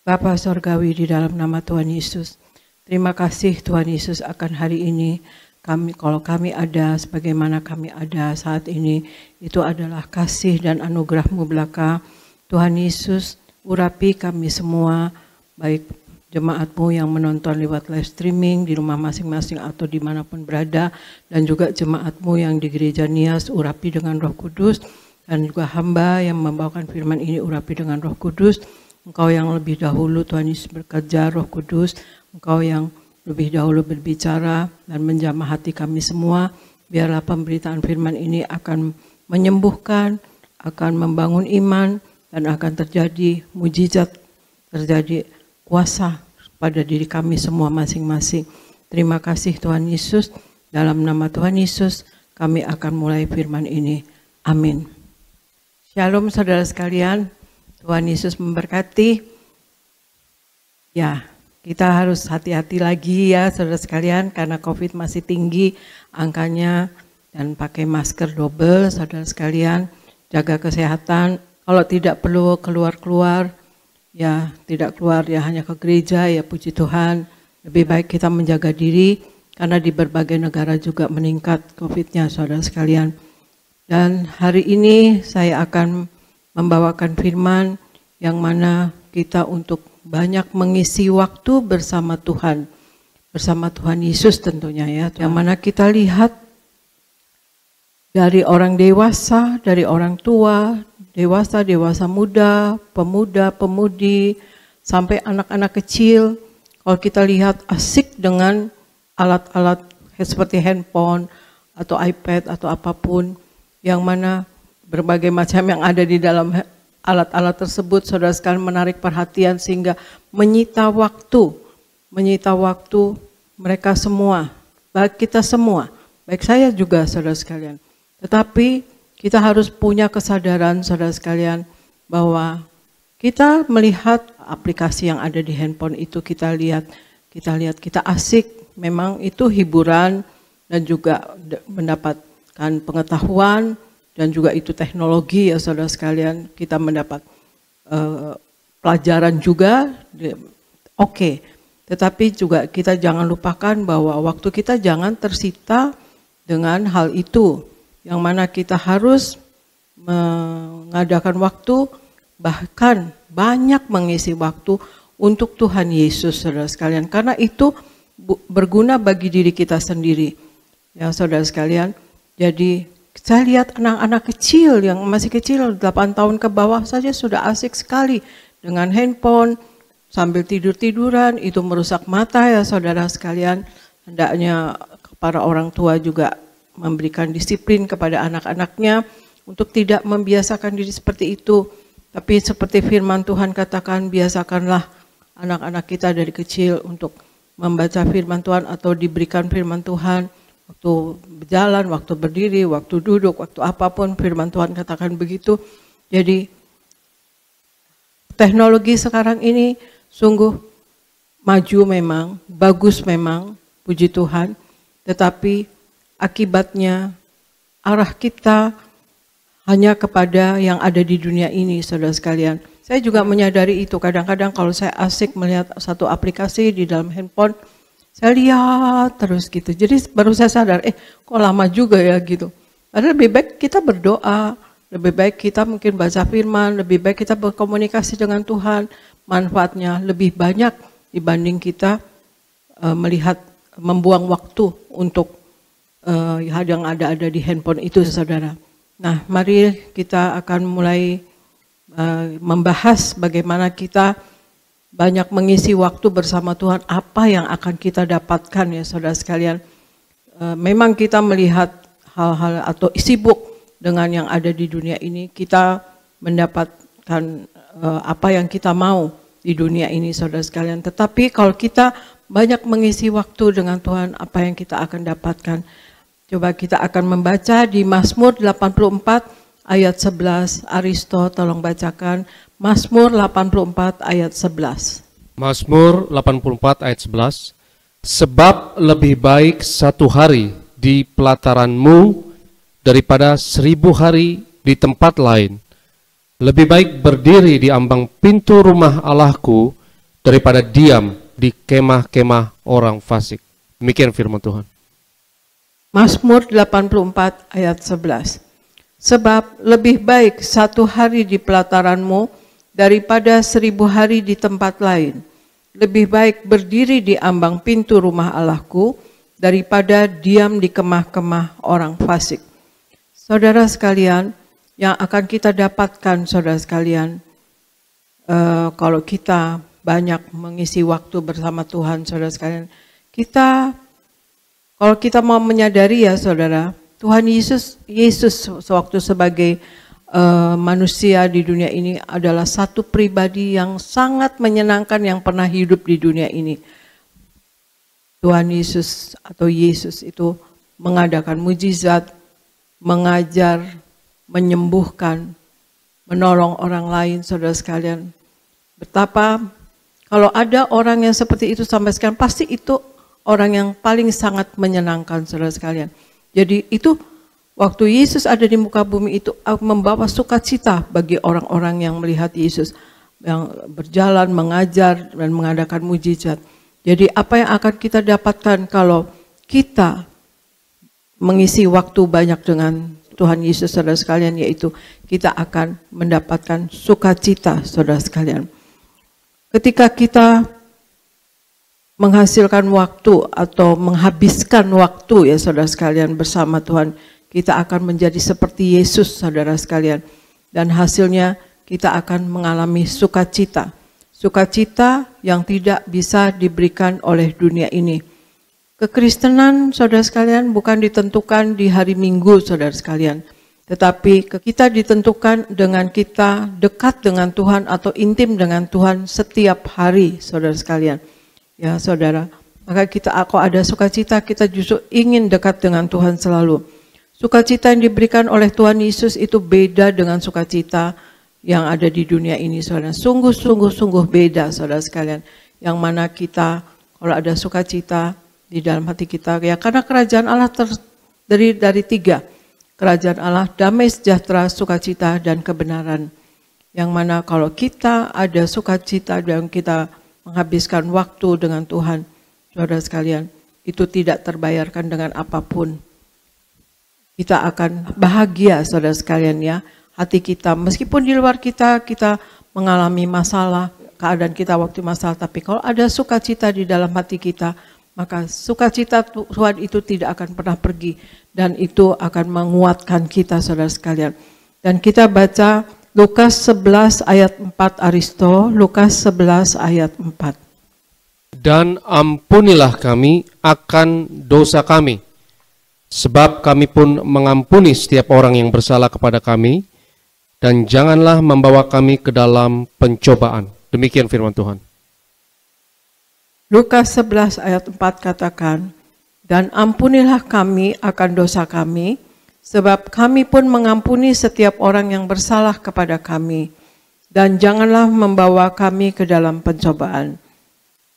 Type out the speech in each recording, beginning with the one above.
Bapa Sorgawi, di dalam nama Tuhan Yesus, terima kasih Tuhan Yesus akan hari ini. Kalau kami ada sebagaimana kami ada saat ini, itu adalah kasih dan anugerah-Mu belaka. Tuhan Yesus, urapi kami semua, baik jemaat-Mu yang menonton lewat live streaming di rumah masing-masing atau dimanapun berada, dan juga jemaat-Mu yang di gereja Nias, urapi dengan Roh Kudus, dan juga hamba yang membawakan firman ini, urapi dengan Roh Kudus. Engkau yang lebih dahulu Tuhan Yesus bekerja, Roh Kudus, Engkau yang lebih dahulu berbicara dan menjamah hati kami semua. Biarlah pemberitaan firman ini akan menyembuhkan, akan membangun iman, dan akan terjadi mujizat, terjadi kuasa pada diri kami semua masing-masing. Terima kasih Tuhan Yesus. Dalam nama Tuhan Yesus kami akan mulai firman ini. Amin. Shalom saudara sekalian. Tuhan Yesus memberkati. Ya, kita harus hati-hati lagi ya saudara sekalian, karena COVID masih tinggi angkanya, dan pakai masker double saudara sekalian. Jaga kesehatan. Kalau tidak perlu keluar-keluar, ya tidak keluar, ya hanya ke gereja, ya puji Tuhan. Lebih baik kita menjaga diri, karena di berbagai negara juga meningkat COVID-nya saudara sekalian. Dan hari ini saya akan membawakan firman yang mana kita untuk banyak mengisi waktu bersama Tuhan Yesus tentunya ya. Yang mana kita lihat dari orang dewasa, dari orang tua, dewasa muda, pemuda, pemudi, sampai anak-anak kecil. Kalau kita lihat asik dengan alat-alat seperti handphone atau iPad atau apapun, yang mana berbagai macam yang ada di dalam alat-alat tersebut, saudara sekalian, menarik perhatian sehingga menyita waktu mereka semua, baik kita semua, baik saya juga saudara sekalian. Tetapi kita harus punya kesadaran saudara sekalian bahwa kita melihat aplikasi yang ada di handphone itu, kita lihat kita asik, memang itu hiburan dan juga mendapatkan pengetahuan. Dan juga itu teknologi ya saudara sekalian, kita mendapat pelajaran juga, oke. Tetapi juga kita jangan lupakan bahwa waktu kita jangan tersita dengan hal itu. Yang mana kita harus mengadakan waktu, bahkan banyak mengisi waktu untuk Tuhan Yesus saudara sekalian. Karena itu berguna bagi diri kita sendiri. Ya saudara sekalian, jadi saya lihat anak-anak kecil yang masih kecil, 8 tahun ke bawah saja sudah asik sekali dengan handphone, sambil tidur-tiduran, itu merusak mata ya saudara sekalian. Hendaknya para orang tua juga memberikan disiplin kepada anak-anaknya untuk tidak membiasakan diri seperti itu. Tapi seperti firman Tuhan katakan, biasakanlah anak-anak kita dari kecil untuk membaca firman Tuhan atau diberikan firman Tuhan. Waktu berjalan, waktu berdiri, waktu duduk, waktu apapun firman Tuhan katakan begitu. Jadi teknologi sekarang ini sungguh maju memang, bagus memang, puji Tuhan. Tetapi akibatnya arah kita hanya kepada yang ada di dunia ini saudara sekalian. Saya juga menyadari itu, kadang-kadang kalau saya asik melihat satu aplikasi di dalam handphone, saya lihat terus gitu. Jadi baru saya sadar, kok lama juga ya gitu. Padahal lebih baik kita berdoa, lebih baik kita mungkin baca firman, lebih baik kita berkomunikasi dengan Tuhan. Manfaatnya lebih banyak dibanding kita melihat, membuang waktu untuk hal yang ada di handphone itu saudara. Nah mari kita akan mulai membahas bagaimana kita banyak mengisi waktu bersama Tuhan, apa yang akan kita dapatkan ya saudara sekalian. Memang kita melihat hal-hal atau sibuk dengan yang ada di dunia ini, kita mendapatkan apa yang kita mau di dunia ini saudara sekalian. Tetapi kalau kita banyak mengisi waktu dengan Tuhan, apa yang kita akan dapatkan? Coba kita akan membaca di Mazmur 84 ayat 11. Aristo tolong bacakan. Mazmur 84 ayat 11. Mazmur 84 ayat 11. Sebab lebih baik 1 hari di pelataran-Mu daripada 1000 hari di tempat lain. Lebih baik berdiri di ambang pintu rumah Allahku daripada diam di kemah-kemah orang fasik. Demikian firman Tuhan. Mazmur 84 ayat 11. Sebab lebih baik 1 hari di pelataranmu daripada 1000 hari di tempat lain. Lebih baik berdiri di ambang pintu rumah Allahku daripada diam di kemah-kemah orang fasik. Saudara sekalian, yang akan kita dapatkan saudara sekalian, kalau kita banyak mengisi waktu bersama Tuhan saudara sekalian, kalau kita mau menyadari ya saudara, Tuhan Yesus sewaktu sebagai manusia di dunia ini adalah satu pribadi yang sangat menyenangkan yang pernah hidup di dunia ini. Tuhan Yesus atau Yesus itu mengadakan mujizat, mengajar, menyembuhkan, menolong orang lain saudara sekalian. Betapa kalau ada orang yang seperti itu sampai sekarang, pasti itu orang yang paling sangat menyenangkan saudara sekalian. Jadi itu waktu Yesus ada di muka bumi itu membawa sukacita bagi orang-orang yang melihat Yesus yang berjalan, mengajar, dan mengadakan mujizat. Jadi apa yang akan kita dapatkan kalau kita mengisi waktu banyak dengan Tuhan Yesus saudara sekalian, yaitu kita akan mendapatkan sukacita saudara sekalian. Ketika kita menghasilkan waktu atau menghabiskan waktu ya saudara sekalian bersama Tuhan, kita akan menjadi seperti Yesus saudara sekalian. Dan hasilnya kita akan mengalami sukacita. Sukacita yang tidak bisa diberikan oleh dunia ini. Kekristenan saudara sekalian bukan ditentukan di hari Minggu saudara sekalian. Tetapi kita ditentukan dengan kita dekat dengan Tuhan atau intim dengan Tuhan setiap hari saudara sekalian. Ya saudara, maka kalau ada sukacita kita justru ingin dekat dengan Tuhan selalu. Sukacita yang diberikan oleh Tuhan Yesus itu beda dengan sukacita yang ada di dunia ini saudara. Sungguh beda saudara sekalian. Yang mana kita kalau ada sukacita di dalam hati kita, ya karena kerajaan Allah terdiri dari 3. Kerajaan Allah, damai, sejahtera, sukacita, dan kebenaran. Yang mana kalau kita ada sukacita dan kita menghabiskan waktu dengan Tuhan, saudara sekalian, itu tidak terbayarkan dengan apapun. Kita akan bahagia saudara sekalian ya. Hati kita, meskipun di luar kita mengalami masalah, keadaan kita waktu masalah, tapi kalau ada sukacita di dalam hati kita, maka sukacita Tuhan itu tidak akan pernah pergi. Dan itu akan menguatkan kita saudara sekalian. Dan kita baca Lukas 11 ayat 4 Aristo, Lukas 11 ayat 4. Dan ampunilah kami akan dosa kami, sebab kami pun mengampuni setiap orang yang bersalah kepada kami, dan janganlah membawa kami ke dalam pencobaan. Demikian firman Tuhan. Lukas 11 ayat 4 katakan, dan ampunilah kami akan dosa kami, sebab kami pun mengampuni setiap orang yang bersalah kepada kami, dan janganlah membawa kami ke dalam pencobaan.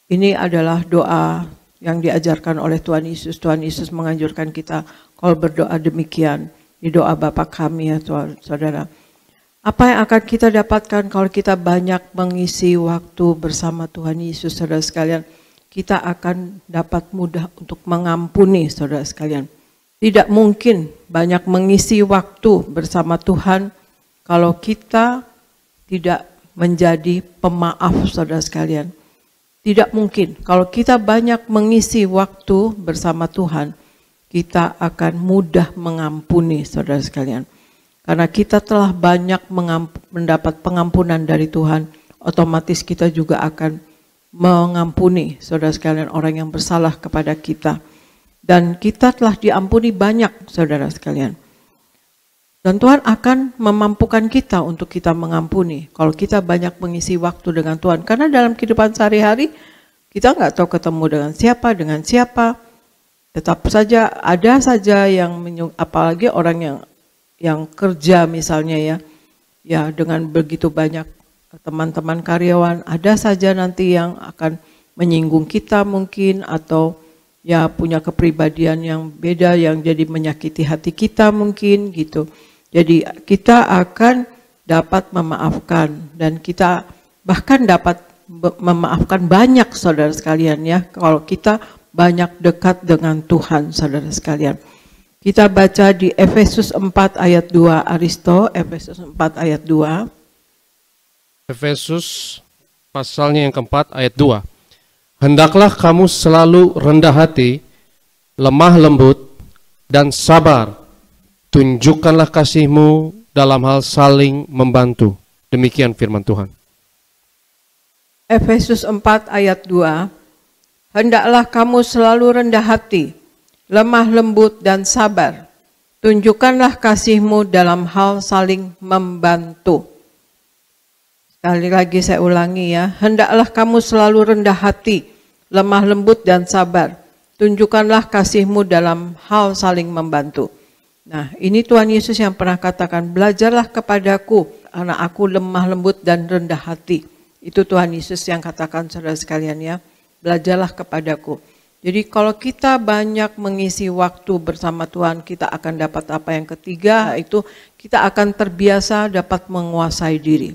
Ini adalah doa yang diajarkan oleh Tuhan Yesus. Tuhan Yesus menganjurkan kita kalau berdoa demikian, di doa Bapa kami ya Tuhan, saudara. Apa yang akan kita dapatkan kalau kita banyak mengisi waktu bersama Tuhan Yesus, saudara sekalian? Kita akan dapat mudah untuk mengampuni, saudara sekalian. Tidak mungkin banyak mengisi waktu bersama Tuhan kalau kita tidak menjadi pemaaf, saudara sekalian. Tidak mungkin kalau kita banyak mengisi waktu bersama Tuhan, kita akan mudah mengampuni, saudara sekalian. Karena kita telah banyak mendapat pengampunan dari Tuhan, otomatis kita juga akan mengampuni saudara sekalian orang yang bersalah kepada kita. Dan kita telah diampuni banyak saudara sekalian. Dan Tuhan akan memampukan kita untuk kita mengampuni kalau kita banyak mengisi waktu dengan Tuhan. Karena dalam kehidupan sehari-hari kita nggak tahu ketemu dengan siapa. Tetap saja ada saja yang apalagi orang yang kerja misalnya ya dengan begitu banyak teman-teman karyawan, ada saja nanti yang akan menyinggung kita mungkin, atau ya punya kepribadian yang beda yang jadi menyakiti hati kita mungkin gitu. Jadi kita akan dapat memaafkan dan kita bahkan dapat memaafkan banyak, saudara sekalian ya. Kalau kita banyak dekat dengan Tuhan, saudara sekalian. Kita baca di Efesus 4 ayat 2, Aristo, Efesus 4 ayat 2. Efesus pasalnya yang keempat ayat 2. Hendaklah kamu selalu rendah hati, lemah lembut, dan sabar. Tunjukkanlah kasihmu dalam hal saling membantu. Demikian firman Tuhan. Efesus 4 ayat 2. Hendaklah kamu selalu rendah hati, lemah lembut dan sabar. Tunjukkanlah kasihmu dalam hal saling membantu. Sekali lagi saya ulangi ya. Hendaklah kamu selalu rendah hati, lemah lembut dan sabar. Tunjukkanlah kasihmu dalam hal saling membantu. Nah, ini Tuhan Yesus yang pernah katakan, belajarlah kepadaku, karena aku lemah lembut dan rendah hati. Itu Tuhan Yesus yang katakan, saudara sekalian ya, belajarlah kepadaku. Jadi kalau kita banyak mengisi waktu bersama Tuhan, kita akan dapat apa yang ketiga, itu kita akan terbiasa dapat menguasai diri.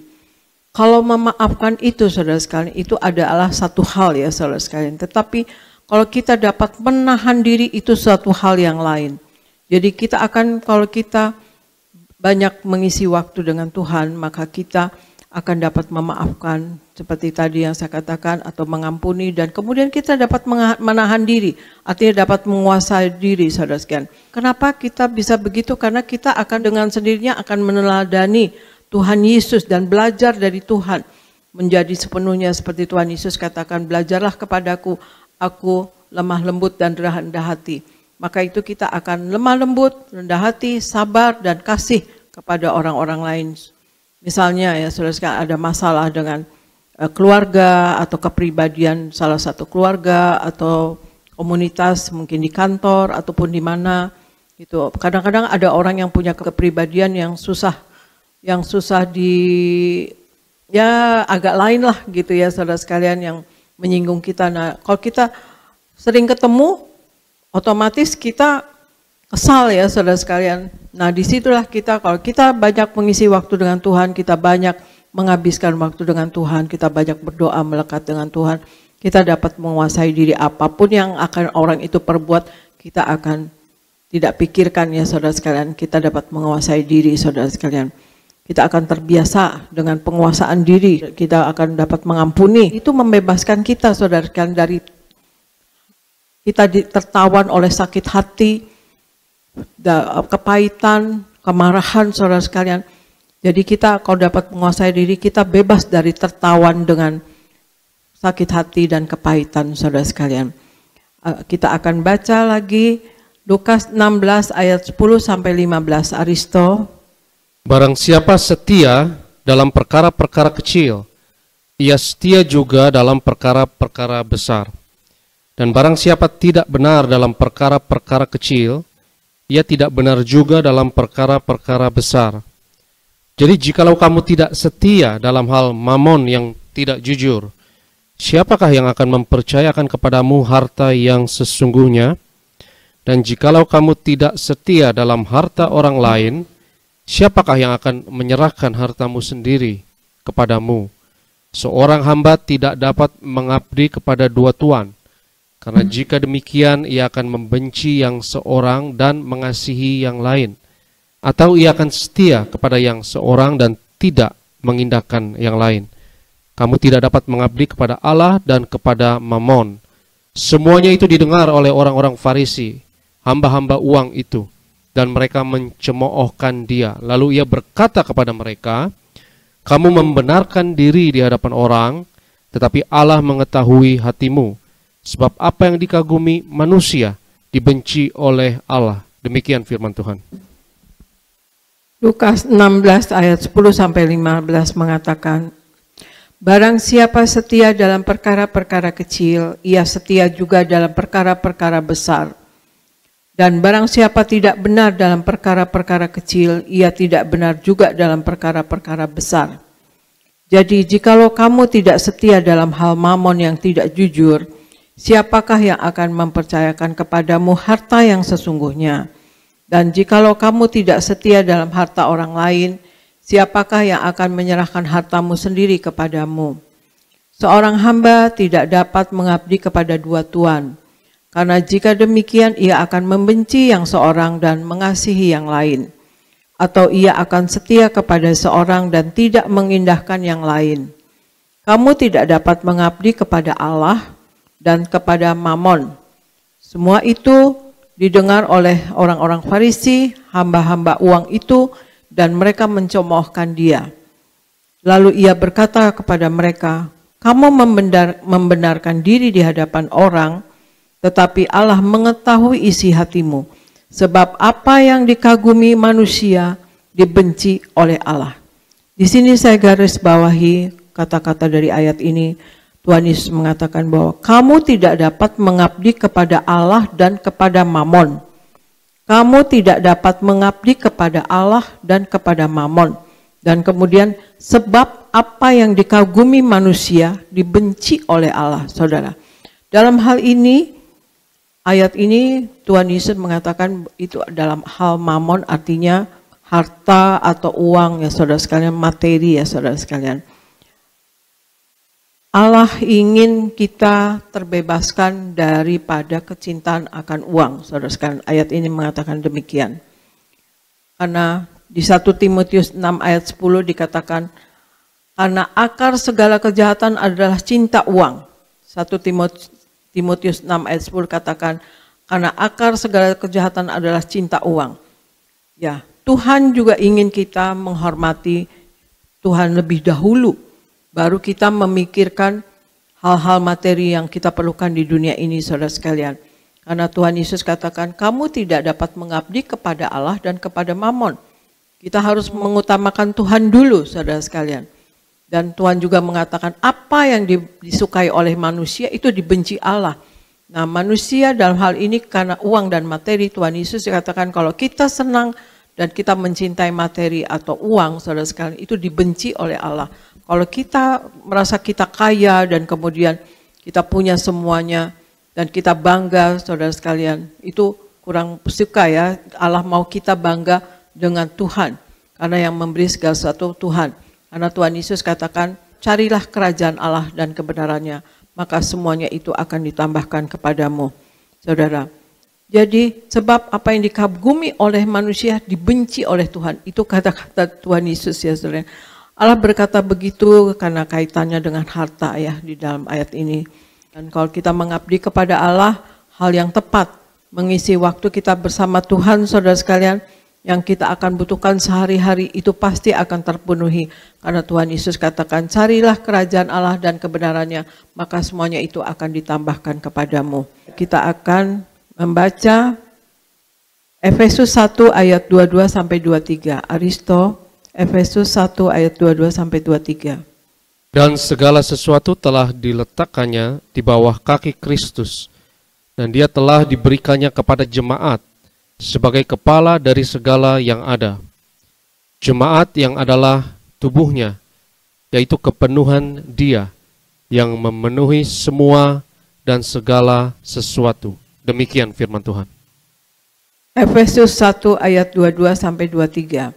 Kalau memaafkan itu, saudara sekalian, itu adalah satu hal ya, saudara sekalian. Tetapi kalau kita dapat menahan diri, itu suatu hal yang lain. Jadi kita akan, kalau kita banyak mengisi waktu dengan Tuhan, maka kita akan dapat memaafkan seperti tadi yang saya katakan, atau mengampuni, dan kemudian kita dapat menahan diri, artinya dapat menguasai diri, saudara sekalian. Kenapa kita bisa begitu? Karena kita akan dengan sendirinya akan meneladani Tuhan Yesus dan belajar dari Tuhan, menjadi sepenuhnya seperti Tuhan Yesus katakan, belajarlah kepadaku, aku lemah lembut dan rendah hati. Maka itu kita akan lemah lembut, rendah hati, sabar, dan kasih kepada orang-orang lain. Misalnya ya saudara sekalian, ada masalah dengan keluarga atau kepribadian salah satu keluarga atau komunitas, mungkin di kantor ataupun di mana gitu. Kadang-kadang ada orang yang punya kepribadian yang susah ya agak lain lah gitu ya saudara sekalian, yang menyinggung kita. Nah, kalau kita sering ketemu, otomatis kita kesal ya saudara sekalian. Nah, disitulah kita, kalau kita banyak mengisi waktu dengan Tuhan, kita banyak menghabiskan waktu dengan Tuhan, kita banyak berdoa melekat dengan Tuhan, kita dapat menguasai diri. Apapun yang akan orang itu perbuat, kita akan tidak pikirkan ya saudara sekalian, kita dapat menguasai diri saudara sekalian. Kita akan terbiasa dengan penguasaan diri, kita akan dapat mengampuni. Itu membebaskan kita saudara sekalian dari kita tertawan oleh sakit hati, kepahitan, kemarahan saudara sekalian. Jadi kita kalau dapat menguasai diri, kita bebas dari tertawan dengan sakit hati dan kepahitan saudara sekalian. Kita akan baca lagi Lukas 16 ayat 10 sampai 15, Aristo. Barang siapa setia dalam perkara-perkara kecil, ia setia juga dalam perkara-perkara besar. Dan barang siapa tidak benar dalam perkara-perkara kecil, ia tidak benar juga dalam perkara-perkara besar. Jadi jikalau kamu tidak setia dalam hal mamon yang tidak jujur, siapakah yang akan mempercayakan kepadamu harta yang sesungguhnya? Dan jikalau kamu tidak setia dalam harta orang lain, siapakah yang akan menyerahkan hartamu sendiri kepadamu? Seorang hamba tidak dapat mengabdi kepada dua tuan, karena jika demikian ia akan membenci yang seorang dan mengasihi yang lain, atau ia akan setia kepada yang seorang dan tidak mengindahkan yang lain. Kamu tidak dapat mengabdi kepada Allah dan kepada Mamon. Semuanya itu didengar oleh orang-orang Farisi, hamba-hamba uang itu, dan mereka mencemoohkan dia. Lalu ia berkata kepada mereka, kamu membenarkan diri di hadapan orang, tetapi Allah mengetahui hatimu. Sebab apa yang dikagumi manusia dibenci oleh Allah. Demikian firman Tuhan. Lukas 16 ayat 10 sampai 15 mengatakan, barang siapa setia dalam perkara-perkara kecil, ia setia juga dalam perkara-perkara besar. Dan barang siapa tidak benar dalam perkara-perkara kecil, ia tidak benar juga dalam perkara-perkara besar. Jadi jikalau kamu tidak setia dalam hal mamon yang tidak jujur, siapakah yang akan mempercayakan kepadamu harta yang sesungguhnya? Dan jikalau kamu tidak setia dalam harta orang lain, siapakah yang akan menyerahkan hartamu sendiri kepadamu? Seorang hamba tidak dapat mengabdi kepada dua tuan, karena jika demikian ia akan membenci yang seorang dan mengasihi yang lain, atau ia akan setia kepada seorang dan tidak mengindahkan yang lain. Kamu tidak dapat mengabdi kepada Allah dan kepada Mamon. Semua itu didengar oleh orang-orang Farisi, hamba-hamba uang itu, dan mereka mencemoohkan dia. Lalu ia berkata kepada mereka, kamu membenarkan diri di hadapan orang, tetapi Allah mengetahui isi hatimu. Sebab apa yang dikagumi manusia dibenci oleh Allah. Di sini saya garis bawahi kata-kata dari ayat ini. Tuhan Yesus mengatakan bahwa kamu tidak dapat mengabdi kepada Allah dan kepada Mamon. Kamu tidak dapat mengabdi kepada Allah dan kepada Mamon. Dan kemudian sebab apa yang dikagumi manusia dibenci oleh Allah, saudara. Dalam hal ini, ayat ini Tuhan Yesus mengatakan itu dalam hal mamon, artinya harta atau uang ya saudara sekalian, materi ya saudara sekalian. Allah ingin kita terbebaskan daripada kecintaan akan uang, saudara sekalian. Ayat ini mengatakan demikian. Karena di 1 Timotius 6 ayat 10 dikatakan, karena akar segala kejahatan adalah cinta uang. 1 Timotius 6 ayat 10 katakan, karena akar segala kejahatan adalah cinta uang. Ya, Tuhan juga ingin kita menghormati Tuhan lebih dahulu, baru kita memikirkan hal-hal materi yang kita perlukan di dunia ini, saudara sekalian. Karena Tuhan Yesus katakan, kamu tidak dapat mengabdi kepada Allah dan kepada Mamon. Kita harus mengutamakan Tuhan dulu, saudara sekalian. Dan Tuhan juga mengatakan apa yang disukai oleh manusia itu dibenci Allah. Nah, manusia dalam hal ini karena uang dan materi, Tuhan Yesus dikatakan kalau kita senang dan kita mencintai materi atau uang, saudara sekalian, itu dibenci oleh Allah. Kalau kita merasa kita kaya dan kemudian kita punya semuanya dan kita bangga, saudara sekalian, itu kurang suka ya. Allah mau kita bangga dengan Tuhan, karena yang memberi segala sesuatu Tuhan. Karena Tuhan Yesus katakan, carilah kerajaan Allah dan kebenarannya, maka semuanya itu akan ditambahkan kepadamu, saudara. Jadi sebab apa yang dikagumi oleh manusia dibenci oleh Tuhan, itu kata-kata Tuhan Yesus ya saudara. Allah berkata begitu karena kaitannya dengan harta ya di dalam ayat ini. Dan kalau kita mengabdi kepada Allah, hal yang tepat, mengisi waktu kita bersama Tuhan, saudara sekalian, yang kita akan butuhkan sehari-hari itu pasti akan terpenuhi. Karena Tuhan Yesus katakan, carilah kerajaan Allah dan kebenarannya, maka semuanya itu akan ditambahkan kepadamu. Kita akan membaca Efesus 1 ayat 22 sampai 23. Aristo, Efesus 1 ayat 22 sampai 23. Dan segala sesuatu telah diletakkannya di bawah kaki Kristus, dan dia telah diberikannya kepada jemaat sebagai kepala dari segala yang ada. Jemaat yang adalah tubuhnya, yaitu kepenuhan dia yang memenuhi semua dan segala sesuatu. Demikian firman Tuhan. Efesus 1 ayat 22 sampai 23.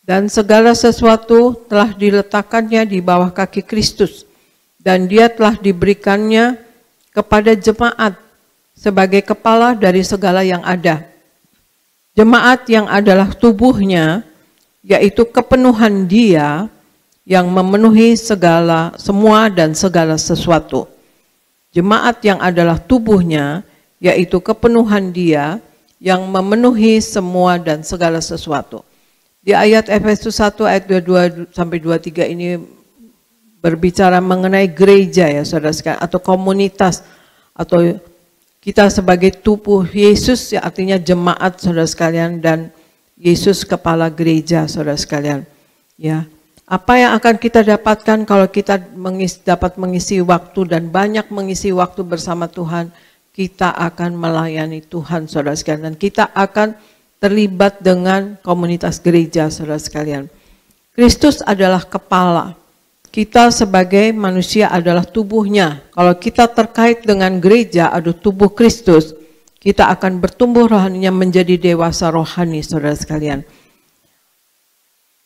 Dan segala sesuatu telah diletakkannya di bawah kaki Kristus, dan dia telah diberikannya kepada jemaat sebagai kepala dari segala yang ada. Jemaat yang adalah tubuhnya, yaitu kepenuhan dia yang memenuhi semua dan segala sesuatu. Jemaat yang adalah tubuhnya, yaitu kepenuhan dia yang memenuhi semua dan segala sesuatu. Di ayat Efesus 1 ayat 22 sampai 23 ini berbicara mengenai gereja ya saudara sekalian, atau komunitas, atau kita sebagai tubuh Yesus, ya artinya jemaat saudara sekalian, dan Yesus kepala gereja saudara sekalian. Ya, apa yang akan kita dapatkan kalau kita dapat mengisi waktu dan banyak mengisi waktu bersama Tuhan? Kita akan melayani Tuhan saudara sekalian, dan kita akan terlibat dengan komunitas gereja saudara sekalian. Kristus adalah kepala. Kita sebagai manusia adalah tubuhnya. Kalau kita terkait dengan gereja, ada tubuh Kristus, kita akan bertumbuh rohaninya menjadi dewasa rohani, saudara sekalian.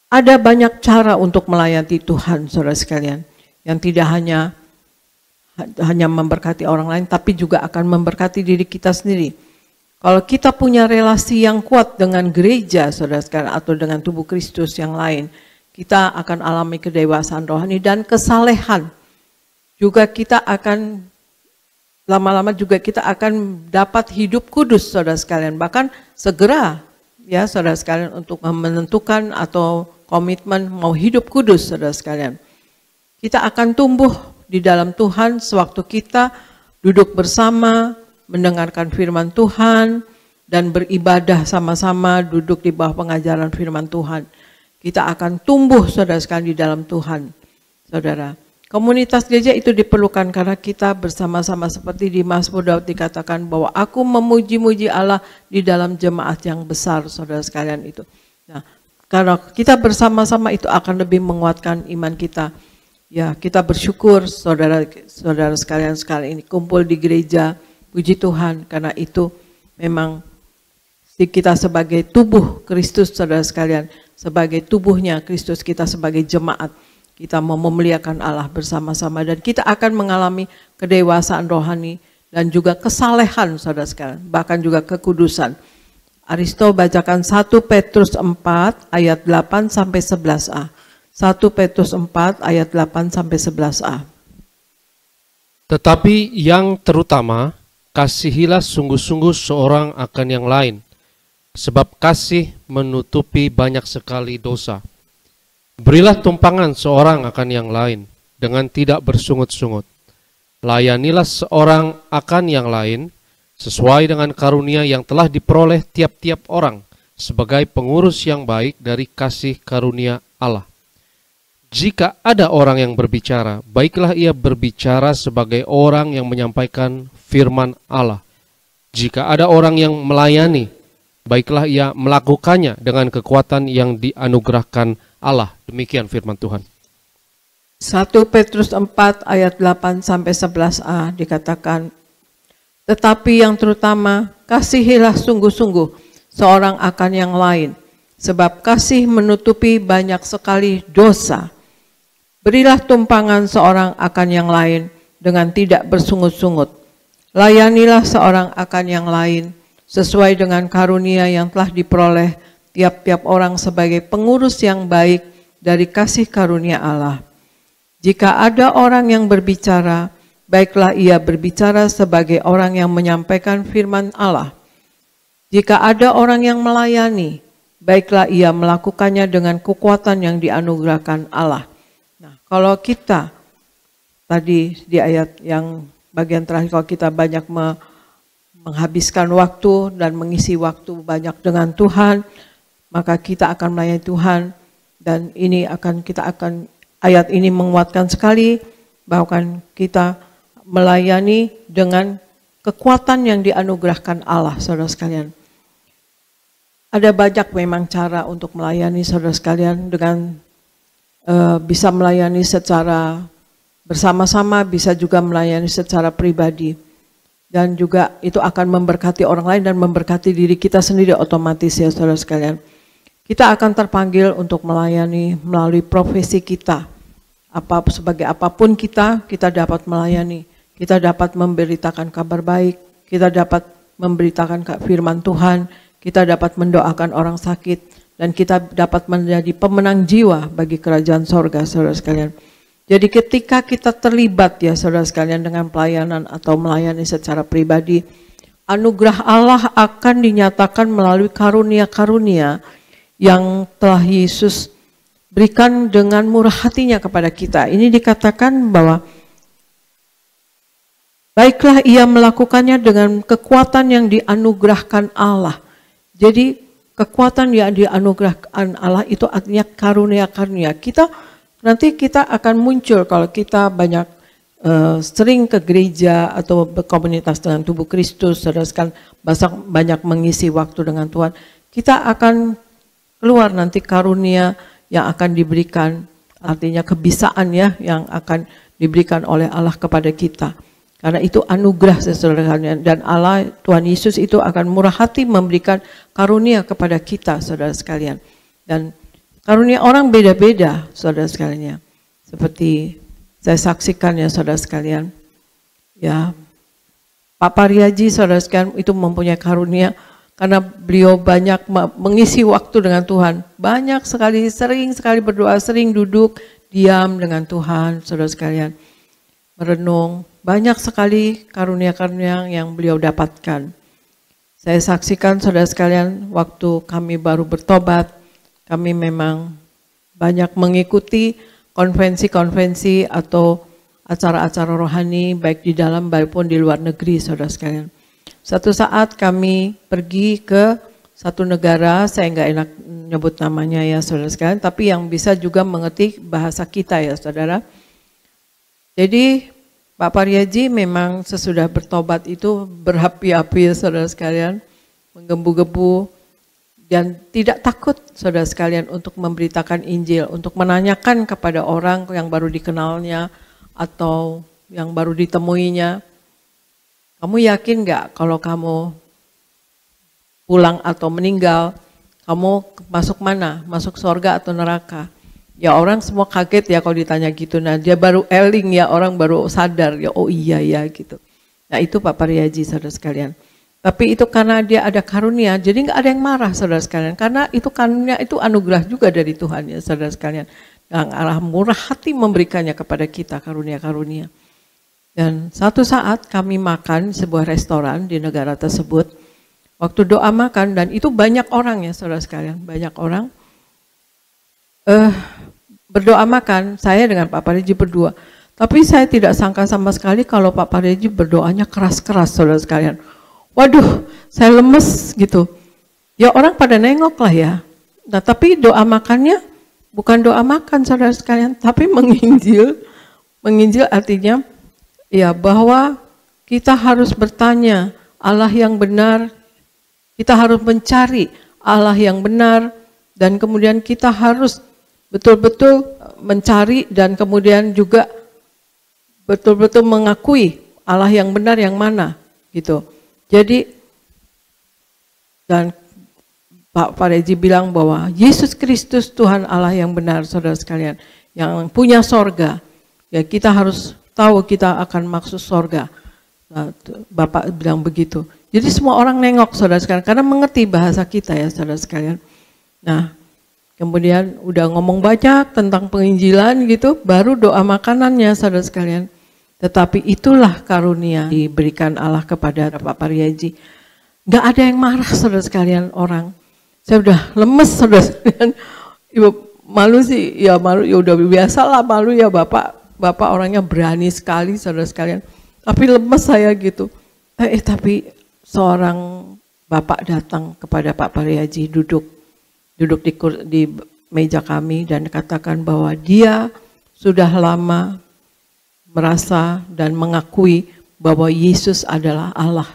Ada banyak cara untuk melayani Tuhan, saudara sekalian. Yang tidak hanya hanya memberkati orang lain, tapi juga akan memberkati diri kita sendiri. Kalau kita punya relasi yang kuat dengan gereja, saudara sekalian, atau dengan tubuh Kristus yang lain, kita akan alami kedewasaan rohani dan kesalehan. Juga kita akan, lama-lama juga kita akan dapat hidup kudus, saudara sekalian. Bahkan segera, ya saudara sekalian, untuk menentukan atau komitmen mau hidup kudus, saudara sekalian. Kita akan tumbuh di dalam Tuhan sewaktu kita duduk bersama, mendengarkan firman Tuhan, dan beribadah sama-sama duduk di bawah pengajaran firman Tuhan. Kita akan tumbuh, saudara sekalian, di dalam Tuhan. Saudara, komunitas gereja itu diperlukan karena kita bersama-sama seperti di Mazmur Daud dikatakan bahwa aku memuji-muji Allah di dalam jemaat yang besar, saudara sekalian itu. Nah, karena kita bersama-sama itu akan lebih menguatkan iman kita. Ya, kita bersyukur saudara-saudara sekalian ini kumpul di gereja. Puji Tuhan, karena itu memang kita sebagai tubuh Kristus, saudara sekalian, sebagai tubuhnya Kristus, kita sebagai jemaat, kita mau memuliakan Allah bersama-sama, dan kita akan mengalami kedewasaan rohani dan juga kesalehan, saudara sekalian, bahkan juga kekudusan. Aristo bacakan 1 Petrus 4 ayat 8 sampai 11a. 1 Petrus 4 ayat 8 sampai 11a. Tetapi yang terutama, kasihilah sungguh-sungguh seorang akan yang lain, sebab kasih menutupi banyak sekali dosa. Berilah tumpangan seorang akan yang lain, dengan tidak bersungut-sungut. Layanilah seorang akan yang lain, sesuai dengan karunia yang telah diperoleh tiap-tiap orang, sebagai pengurus yang baik dari kasih karunia Allah. Jika ada orang yang berbicara, baiklah ia berbicara sebagai orang yang menyampaikan firman Allah. Jika ada orang yang melayani, baiklah ia melakukannya dengan kekuatan yang dianugerahkan Allah. Demikian firman Tuhan. 1 Petrus 4 ayat 8 sampai 11a dikatakan, tetapi yang terutama, kasihilah sungguh-sungguh seorang akan yang lain, sebab kasih menutupi banyak sekali dosa. Berilah tumpangan seorang akan yang lain dengan tidak bersungut-sungut. Layanilah seorang akan yang lain sesuai dengan karunia yang telah diperoleh tiap-tiap orang sebagai pengurus yang baik dari kasih karunia Allah. Jika ada orang yang berbicara, baiklah ia berbicara sebagai orang yang menyampaikan firman Allah. Jika ada orang yang melayani, baiklah ia melakukannya dengan kekuatan yang dianugerahkan Allah. Nah, kalau kita tadi di ayat yang bagian terakhir, kalau kita banyak menghabiskan waktu dan mengisi waktu banyak dengan Tuhan, maka kita akan melayani Tuhan, dan ayat ini menguatkan sekali bahwa kita melayani dengan kekuatan yang dianugerahkan Allah, saudara sekalian. Ada banyak memang cara untuk melayani, saudara sekalian, dengan bisa melayani secara bersama-sama, bisa juga melayani secara pribadi. Dan juga itu akan memberkati orang lain dan memberkati diri kita sendiri otomatis, ya saudara sekalian. Kita akan terpanggil untuk melayani melalui profesi kita. Sebagai apapun kita dapat melayani. Kita dapat memberitakan kabar baik, kita dapat memberitakan firman Tuhan, kita dapat mendoakan orang sakit, dan kita dapat menjadi pemenang jiwa bagi kerajaan sorga, saudara sekalian. Jadi ketika kita terlibat, ya saudara sekalian, dengan pelayanan atau melayani secara pribadi, anugerah Allah akan dinyatakan melalui karunia-karunia yang telah Yesus berikan dengan murah hatinya kepada kita. Ini dikatakan bahwa baiklah ia melakukannya dengan kekuatan yang dianugerahkan Allah. Jadi kekuatan yang dianugerahkan Allah itu artinya karunia-karunia. Nanti kita akan muncul kalau kita banyak sering ke gereja atau berkomunitas dengan tubuh Kristus, saudara sekalian, banyak mengisi waktu dengan Tuhan. Kita akan keluar nanti karunia yang akan diberikan, artinya kebisaan ya, yang akan diberikan oleh Allah kepada kita. Karena itu anugerah, saudara sekalian, dan Allah, Tuhan Yesus itu akan murah hati memberikan karunia kepada kita, saudara sekalian. Dan karunia orang beda-beda, saudara sekalian. Seperti saya saksikan, ya saudara sekalian, Ya, Pak Pariaji saudara sekalian itu mempunyai karunia karena beliau banyak mengisi waktu dengan Tuhan. Banyak sekali, sering sekali berdoa, sering duduk, diam dengan Tuhan, saudara sekalian. Merenung, banyak sekali karunia-karunia yang beliau dapatkan. Saya saksikan saudara sekalian, waktu kami baru bertobat, kami memang banyak mengikuti konvensi-konvensi atau acara-acara rohani baik di dalam maupun di luar negeri, saudara sekalian. Satu saat kami pergi ke satu negara, saya nggak enak nyebut namanya ya saudara sekalian, tapi yang bisa juga mengerti bahasa kita ya saudara. Jadi Pak Pariaji memang sesudah bertobat itu berapi-api saudara sekalian, menggebu-gebu dan tidak takut saudara sekalian untuk memberitakan Injil, untuk menanyakan kepada orang yang baru dikenalnya atau yang baru ditemuinya, kamu yakin nggak kalau kamu pulang atau meninggal, kamu masuk mana? Masuk surga atau neraka? Ya orang semua kaget ya kalau ditanya gitu. Nah dia baru eling ya, orang baru sadar ya, oh iya ya gitu. Nah itu Pak Pariaji saudara sekalian. Tapi itu karena dia ada karunia, jadi nggak ada yang marah saudara sekalian. Karena itu karunia itu anugerah juga dari Tuhan ya saudara sekalian. Yang Allah murah hati memberikannya kepada kita karunia-karunia. Dan satu saat kami makan sebuah restoran di negara tersebut. Waktu doa makan dan itu banyak orang ya saudara sekalian, banyak orang berdoa makan. Saya dengan Pak Pariaji berdua. Tapi saya tidak sangka sama sekali kalau Pak Pariaji berdoanya keras-keras saudara sekalian. Waduh, saya lemes gitu. Ya orang pada nengok lah ya. Nah tapi doa makannya bukan doa makan saudara sekalian, tapi menginjil. Menginjil artinya ya bahwa kita harus bertanya Allah yang benar, kita harus mencari Allah yang benar, dan kemudian kita harus betul-betul mencari dan kemudian juga betul-betul mengakui Allah yang benar yang mana gitu. Jadi dan Pak Pariaji bilang bahwa Yesus Kristus Tuhan Allah yang benar saudara sekalian, yang punya sorga. Ya kita harus tahu kita akan masuk sorga. Nah, Bapak bilang begitu. Jadi semua orang nengok saudara sekalian karena mengerti bahasa kita ya saudara sekalian. Nah kemudian udah ngomong banyak tentang penginjilan gitu, baru doa makanannya saudara sekalian. Tetapi itulah karunia diberikan Allah kepada Pak Pariaji. Gak ada yang marah saudara sekalian orang. Saya udah lemes saudara sekalian. Ibu malu sih, ya malu, ya udah biasa lah malu ya Bapak orangnya berani sekali saudara sekalian. Tapi lemes saya gitu. Tapi seorang Bapak datang kepada Pak Pariaji duduk di meja kami dan katakan bahwa dia sudah lama merasa dan mengakui bahwa Yesus adalah Allah.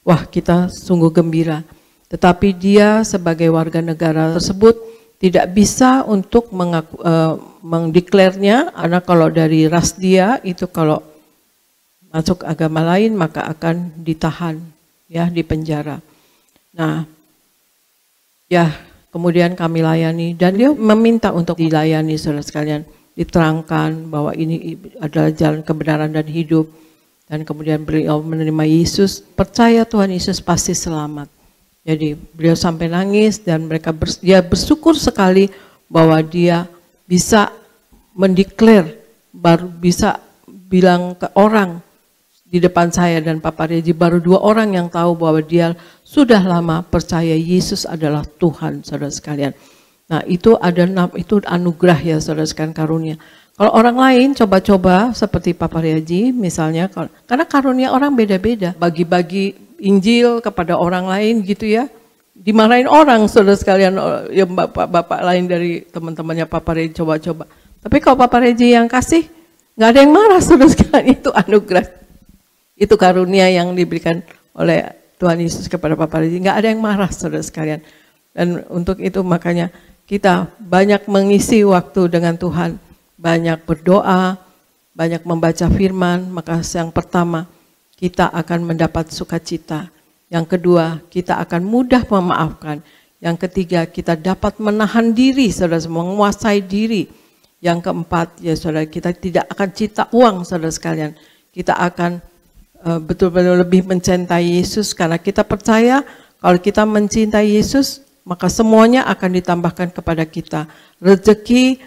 Wah kita sungguh gembira. Tetapi dia sebagai warga negara tersebut tidak bisa untuk mendeklarnya, karena kalau dari ras dia itu kalau masuk agama lain maka akan ditahan ya di penjara. Nah ya kemudian kami layani dan dia meminta untuk dilayani saudara sekalian, diterangkan bahwa ini adalah jalan kebenaran dan hidup, dan kemudian beliau menerima Yesus, percaya Tuhan Yesus pasti selamat. Jadi beliau sampai nangis dan dia bersyukur sekali bahwa dia bisa mendeklar, baru bisa bilang ke orang di depan saya dan Pak Pariaji, baru 2 orang yang tahu bahwa dia sudah lama percaya Yesus adalah Tuhan saudara sekalian. Nah itu anugerah ya saudara sekalian, karunia. Kalau orang lain coba-coba seperti Pak Pariaji misalnya, karena karunia orang beda-beda, bagi-bagi Injil kepada orang lain gitu ya, dimarahin orang saudara sekalian, ya bapak-bapak lain dari teman-temannya Pak Pariaji coba-coba. Tapi kalau Pak Pariaji yang kasih, nggak ada yang marah saudara sekalian, itu anugerah, itu karunia yang diberikan oleh Tuhan Yesus kepada Pak Pariaji, nggak ada yang marah saudara sekalian. Dan untuk itu makanya kita banyak mengisi waktu dengan Tuhan, banyak berdoa, banyak membaca firman, maka yang pertama kita akan mendapat sukacita. Yang kedua, kita akan mudah memaafkan. Yang ketiga, kita dapat menahan diri, saudara, menguasai diri. Yang keempat, ya saudara, kita tidak akan cinta uang, saudara sekalian. Kita akan betul-betul lebih mencintai Yesus, karena kita percaya kalau kita mencintai Yesus, maka semuanya akan ditambahkan kepada kita. Rezeki,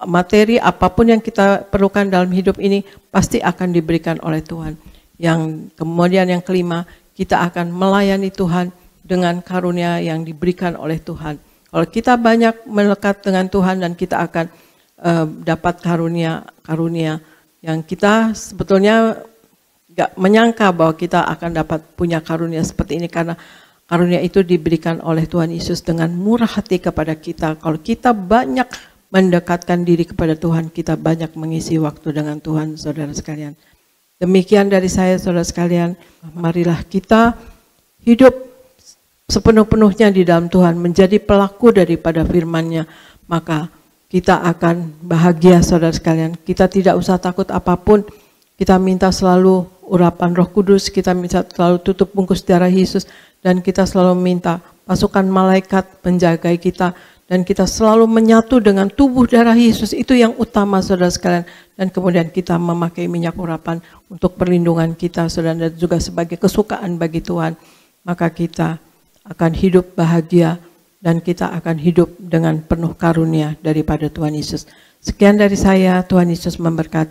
materi, apapun yang kita perlukan dalam hidup ini pasti akan diberikan oleh Tuhan. Kemudian yang kelima, kita akan melayani Tuhan dengan karunia yang diberikan oleh Tuhan. Kalau kita banyak melekat dengan Tuhan, dan kita akan dapat karunia yang kita sebetulnya gak menyangka bahwa kita akan dapat punya karunia seperti ini, karena karunia itu diberikan oleh Tuhan Yesus dengan murah hati kepada kita. Kalau kita banyak mendekatkan diri kepada Tuhan, kita banyak mengisi waktu dengan Tuhan, saudara sekalian. Demikian dari saya, saudara sekalian. Marilah kita hidup sepenuh-penuhnya di dalam Tuhan, menjadi pelaku daripada firman-Nya. Maka kita akan bahagia, saudara sekalian. Kita tidak usah takut apapun. Kita minta selalu urapan Roh Kudus, kita minta selalu tutup bungkus darah Yesus, dan kita selalu minta pasukan malaikat menjagai kita, dan kita selalu menyatu dengan tubuh darah Yesus. Itu yang utama, saudara sekalian. Dan kemudian kita memakai minyak urapan untuk perlindungan kita, saudara, dan juga sebagai kesukaan bagi Tuhan. Maka kita akan hidup bahagia, dan kita akan hidup dengan penuh karunia daripada Tuhan Yesus. Sekian dari saya, Tuhan Yesus memberkati.